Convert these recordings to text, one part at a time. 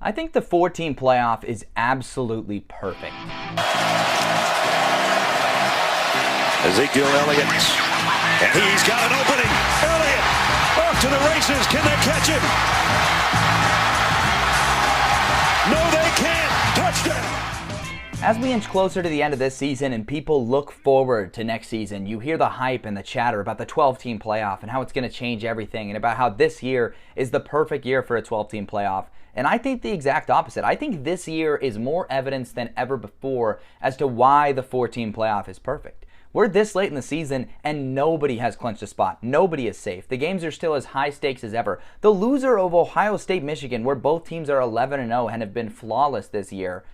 I think the 4-team playoff is absolutely perfect. Ezekiel Elliott, and he's got an opening. Elliott off to the races. Can they catch him? No, they can't. Touchdown. As we inch closer to the end of this season and people look forward to next season, you hear the hype and the chatter about the 12-team playoff and how it's going to change everything, and about how this year is the perfect year for a 12-team playoff. And I think the exact opposite. I think this year is more evidence than ever before as to why the 4-team playoff is perfect. We're this late in the season and nobody has clinched a spot. Nobody is safe. The games are still as high stakes as ever. The loser of Ohio State-Michigan, where both teams are 11-0 and have been flawless this year,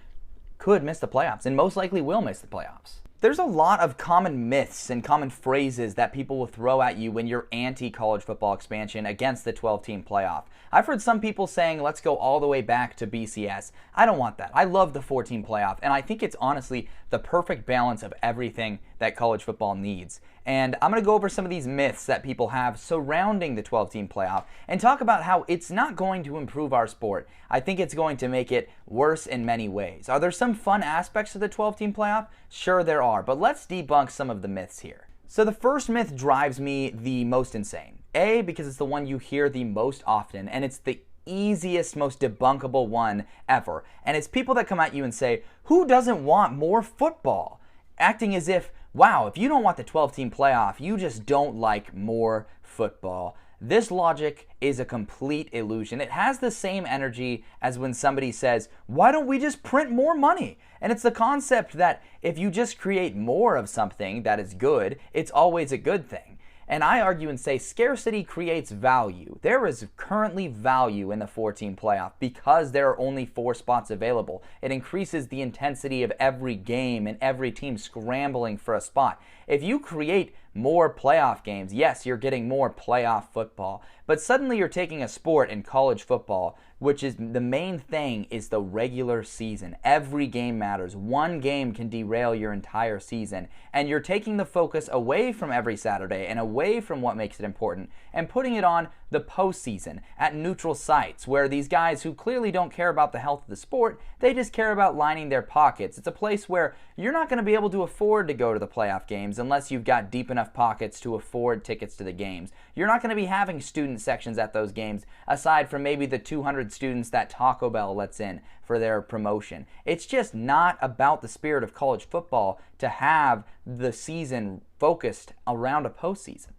could miss the playoffs and most likely will miss the playoffs. There's a lot of common myths and common phrases that people will throw at you when you're anti-college football expansion against the 12-team playoff. I've heard some people saying, let's go all the way back to BCS. I don't want that. I love the 4-team playoff, and I think it's honestly the perfect balance of everything that college football needs. And I'm going to go over some of these myths that people have surrounding the 12-team playoff and talk about how it's not going to improve our sport. I think it's going to make it worse in many ways. Are there some fun aspects of the 12-team playoff? Sure there are, but let's debunk some of the myths here. So the first myth drives me the most insane. A, because it's the one you hear the most often, and it's the easiest, most debunkable one ever. And it's people that come at you and say, who doesn't want more football? Acting as if, wow, if you don't want the 12-team playoff, you just don't like more football. This logic is a complete illusion. It has the same energy as when somebody says, why don't we just print more money? And it's the concept that if you just create more of something that is good, it's always a good thing. And I argue and say scarcity creates value. There is currently value in the 4-team playoff because there are only 4 spots available. It increases the intensity of every game and every team scrambling for a spot. If you create more playoff games, yes, you're getting more playoff football, but suddenly you're taking a sport in college football, which is the main thing is the regular season. Every game matters. One game can derail your entire season, and you're taking the focus away from every Saturday and away from what makes it important and putting it on the postseason at neutral sites where these guys who clearly don't care about the health of the sport, they just care about lining their pockets. It's a place where you're not going to be able to afford to go to the playoff games unless you've got deep enough pockets to afford tickets to the games. You're not going to be having student sections at those games aside from maybe the 200 students that Taco Bell lets in for their promotion. It's just not about the spirit of college football to have the season focused around a postseason.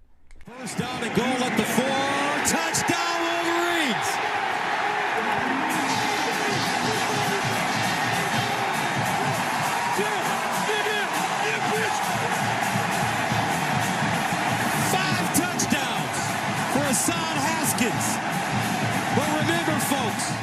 First down and goal at the 4. Touchdown Wolverines! Five touchdowns for Hassan Haskins. But remember, folks,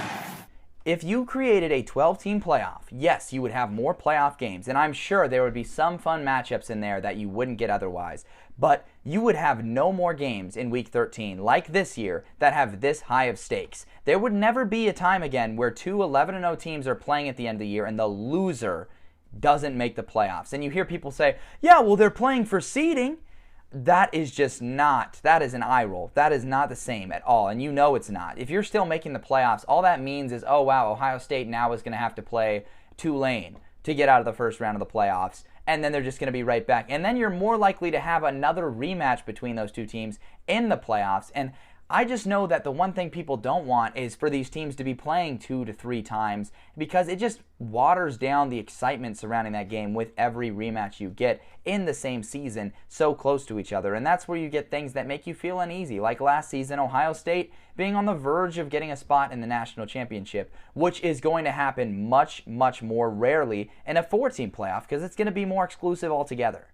if you created a 12-team playoff, yes, you would have more playoff games, and I'm sure there would be some fun matchups in there that you wouldn't get otherwise, but you would have no more games in Week 13, like this year, that have this high of stakes. There would never be a time again where 2 11-0 teams are playing at the end of the year and the loser doesn't make the playoffs. And you hear people say, yeah, well, they're playing for seeding. That is just not, that is an eye roll. That is not the same at all, and you know it's not. If you're still making the playoffs, all that means is, oh wow, Ohio State now is going to have to play Tulane to get out of the first round of the playoffs, and then they're just going to be right back. And then you're more likely to have another rematch between those two teams in the playoffs, and I just know that the one thing people don't want is for these teams to be playing 2 to 3 times because it just waters down the excitement surrounding that game with every rematch you get in the same season so close to each other. And that's where you get things that make you feel uneasy, like last season, Ohio State being on the verge of getting a spot in the national championship, which is going to happen much, much more rarely in a 4-team playoff because it's going to be more exclusive altogether.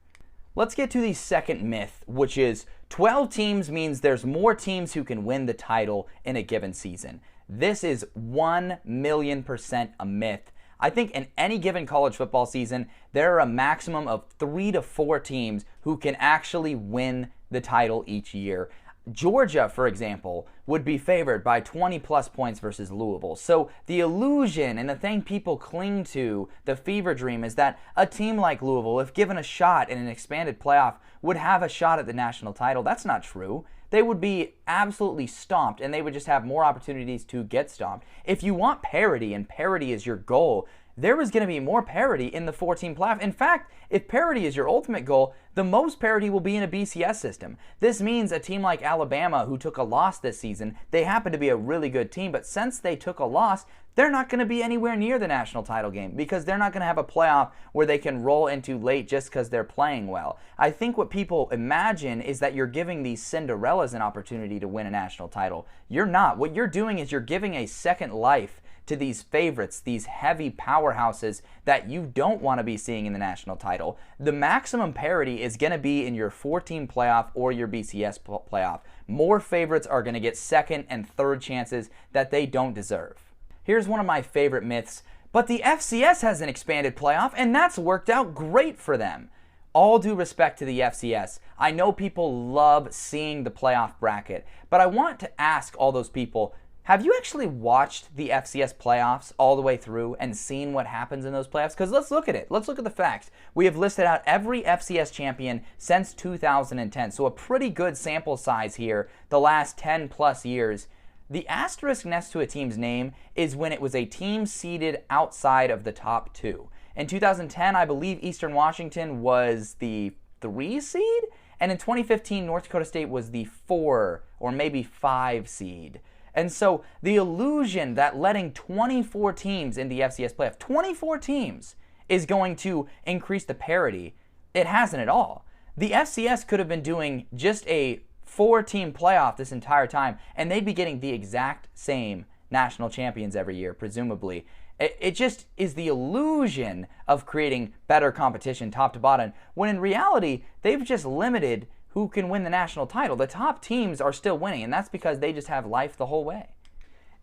Let's get to the second myth, which is 12 teams means there's more teams who can win the title in a given season. This is 1,000,000% a myth. I think in any given college football season, there are a maximum of 3 to 4 teams who can actually win the title each year. Georgia, for example, would be favored by 20 plus points versus Louisville. So the illusion and the thing people cling to, the fever dream, is that a team like Louisville, if given a shot in an expanded playoff, would have a shot at the national title. That's not true. They would be absolutely stomped, and they would just have more opportunities to get stomped. If you want parity, and parity is your goal, there is going to be more parity in the 4-team playoff. In fact, if parity is your ultimate goal, the most parity will be in a BCS system. This means a team like Alabama, who took a loss this season, they happen to be a really good team, but since they took a loss, they're not going to be anywhere near the national title game because they're not going to have a playoff where they can roll into late just because they're playing well. I think what people imagine is that you're giving these Cinderellas an opportunity to win a national title. You're not. What you're doing is you're giving a second life to these favorites, these heavy powerhouses that you don't want to be seeing in the national title. The maximum parity is going to be in your 4-team playoff or your BCS playoff. More favorites are going to get second and third chances that they don't deserve. Here's one of my favorite myths, but the FCS has an expanded playoff and that's worked out great for them. All due respect to the FCS, I know people love seeing the playoff bracket, but I want to ask all those people, have you actually watched the FCS playoffs all the way through and seen what happens in those playoffs? Because let's look at it. Let's look at the facts. We have listed out every FCS champion since 2010, so a pretty good sample size here the last 10 plus years. The asterisk next to a team's name is when it was a team seeded outside of the top 2. In 2010, I believe Eastern Washington was the 3 seed, and in 2015, North Dakota State was the 4 or maybe 5 seed. And so the illusion that letting 24 teams in the FCS playoff, 24 teams, is going to increase the parity, it hasn't at all. The FCS could have been doing just a 4-team playoff this entire time, and they'd be getting the exact same national champions every year, presumably. It just is the illusion of creating better competition top to bottom, when in reality, they've just limited who can win the national title. The top teams are still winning, and that's because they just have life the whole way.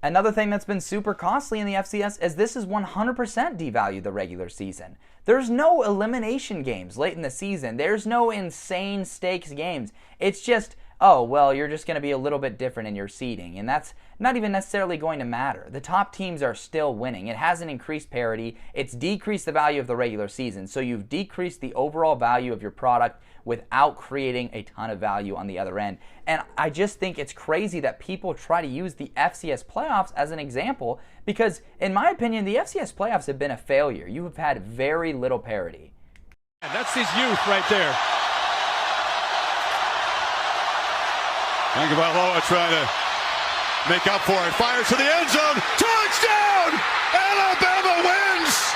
Another thing that's been super costly in the FCS is this is 100% devalued the regular season. There's no elimination games late in the season. There's no insane stakes games. It's just, oh, well, you're just going to be a little bit different in your seeding, and that's not even necessarily going to matter. The top teams are still winning. It hasn't increased parity. It's decreased the value of the regular season, so you've decreased the overall value of your product without creating a ton of value on the other end. And I just think it's crazy that people try to use the FCS playoffs as an example because, in my opinion, the FCS playoffs have been a failure. You have had very little parity. And that's his youth right there. Tagovailoa trying to make up for it. Fires to the end zone. Touchdown! Alabama wins!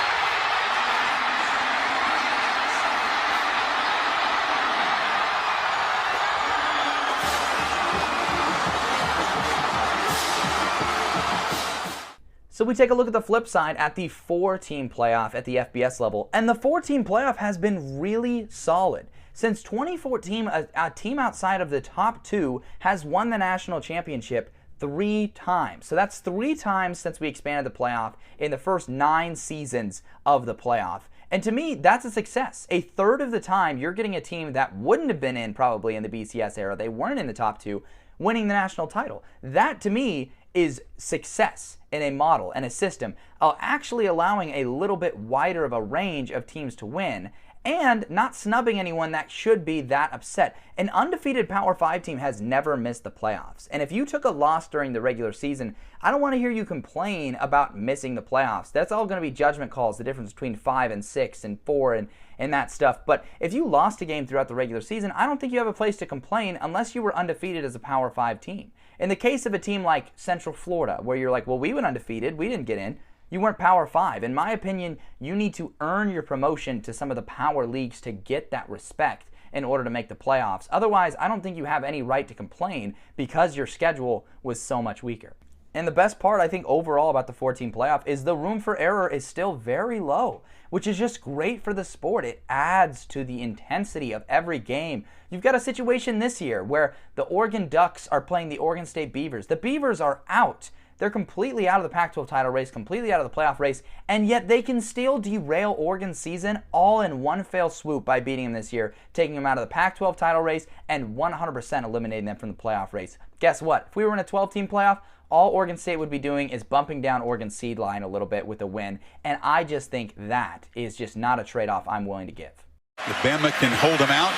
So we take a look at the flip side at the 4-team playoff at the FBS level, and the 4-team playoff has been really solid. Since 2014, a team outside of the top 2 has won the national championship 3 times. So that's 3 times since we expanded the playoff in the first 9 seasons of the playoff. And to me, that's a success. A third of the time, you're getting a team that wouldn't have been in probably in the BCS era. They weren't in the top 2, winning the national title. That, to me, is success in a model and a system, actually allowing a little bit wider of a range of teams to win and not snubbing anyone that should be that upset. An undefeated Power 5 team has never missed the playoffs. And if you took a loss during the regular season, I don't want to hear you complain about missing the playoffs. That's all going to be judgment calls, the difference between 5 and 6 and 4 and that stuff. But if you lost a game throughout the regular season, I don't think you have a place to complain unless you were undefeated as a Power 5 team. In the case of a team like Central Florida, where you're like, well, we went undefeated, we didn't get in. You weren't Power 5. In my opinion, you need to earn your promotion to some of the power leagues to get that respect in order to make the playoffs. Otherwise, I don't think you have any right to complain because your schedule was so much weaker. And the best part, I think, overall about the 4-team playoff is the room for error is still very low, which is just great for the sport. It adds to the intensity of every game. You've got a situation this year where the Oregon Ducks are playing the Oregon State Beavers. The Beavers are out. They're completely out of the Pac-12 title race, completely out of the playoff race, and yet they can still derail Oregon's season all in one fell swoop by beating them this year, taking them out of the Pac-12 title race and 100% eliminating them from the playoff race. Guess what? If we were in a 12-team playoff, all Oregon State would be doing is bumping down Oregon's seed line a little bit with a win, and I just think that is just not a trade-off I'm willing to give. If Bama can hold them out,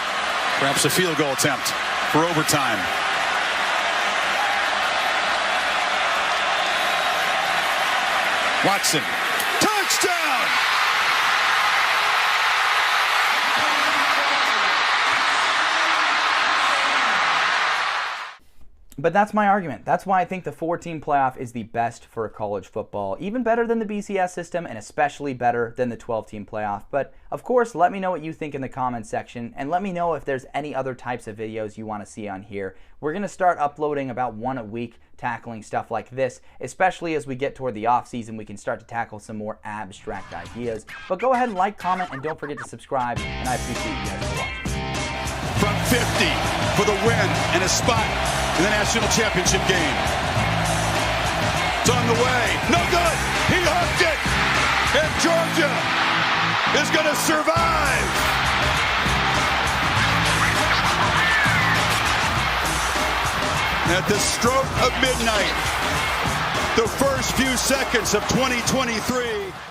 perhaps a field goal attempt for overtime. Watson. Touchdown! But that's my argument. That's why I think the 4-team playoff is the best for college football. Even better than the BCS system and especially better than the 12-team playoff. But of course, let me know what you think in the comments section and let me know if there's any other types of videos you want to see on here. We're going to start uploading about one a week, tackling stuff like this, especially as we get toward the off season. We can start to tackle some more abstract ideas. But go ahead and like, comment, and don't forget to subscribe, and I appreciate you guys for watching. From 50 for the win and a spot in the national championship game. It's on the way. No good. He hooked it. And Georgia is going to survive. At the stroke of midnight, the first few seconds of 2023.